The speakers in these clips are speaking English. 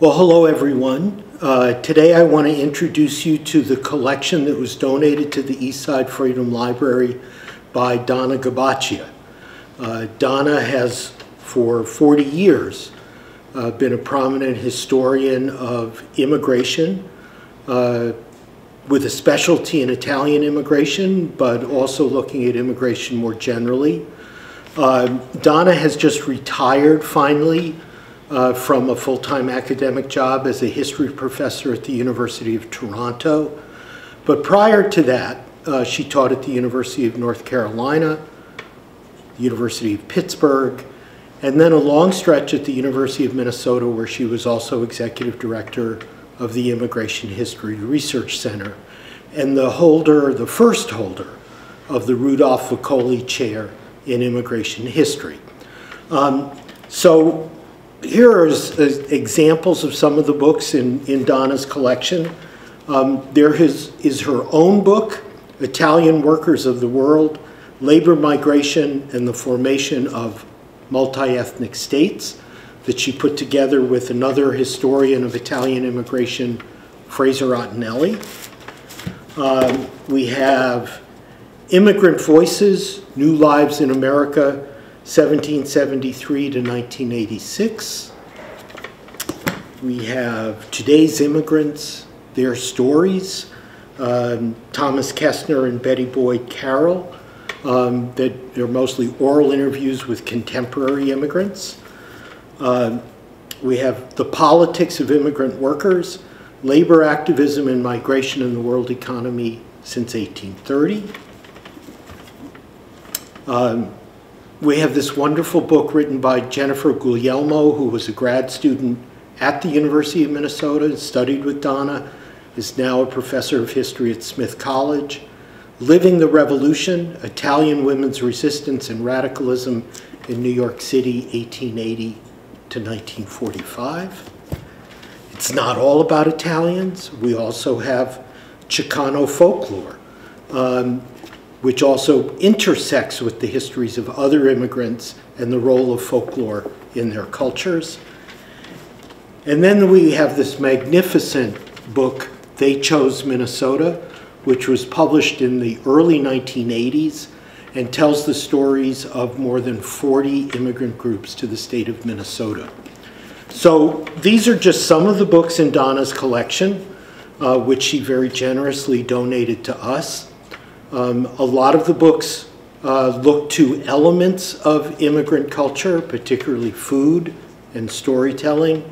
Well, hello everyone. Today I want to introduce you to the collection that was donated to the Eastside Freedom Library by Donn Gabaccia. Donna has, for 40 years, been a prominent historian of immigration, with a specialty in Italian immigration, but also looking at immigration more generally. Donna has just retired finally from a full-time academic job as a history professor at the University of Toronto. But prior to that, she taught at the University of North Carolina, the University of Pittsburgh, and then a long stretch at the University of Minnesota, where she was also executive director of the Immigration History Research Center and the first holder of the Rudolph Vicoli Chair in Immigration History. So here are examples of some of the books in Donna's collection. There is her own book, Italian Workers of the World, Labor Migration and the Formation of Multi-Ethnic States, that she put together with another historian of Italian immigration, Fraser Ottinelli. We have Immigrant Voices, New Lives in America, 1773 to 1986. We have Today's Immigrants, Their Stories, Thomas Kestner and Betty Boyd Carroll, that are mostly oral interviews with contemporary immigrants. We have The Politics of Immigrant Workers, Labor Activism and Migration in the World Economy since 1830. We have this wonderful book written by Jennifer Guglielmo, who was a grad student at the University of Minnesota and studied with Donna, is now a professor of history at Smith College. Living the Revolution, Italian Women's Resistance and Radicalism in New York City, 1880 to 1945. It's not all about Italians. We also have Chicano folklore, which also intersects with the histories of other immigrants and the role of folklore in their cultures. And then we have this magnificent book, They Chose Minnesota, which was published in the early 1980s and tells the stories of more than 40 immigrant groups to the state of Minnesota. So these are just some of the books in Donna's collection, which she very generously donated to us. A lot of the books look to elements of immigrant culture, particularly food and storytelling.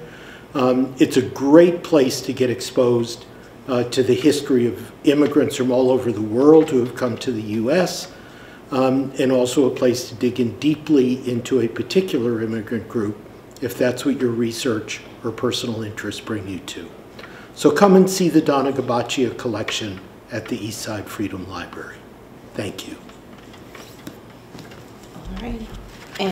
It's a great place to get exposed to the history of immigrants from all over the world who have come to the U.S., and also a place to dig in deeply into a particular immigrant group, if that's what your research or personal interests bring you to. So come and see the Donn Gabaccia collection at the Eastside Freedom Library. Thank you. All right.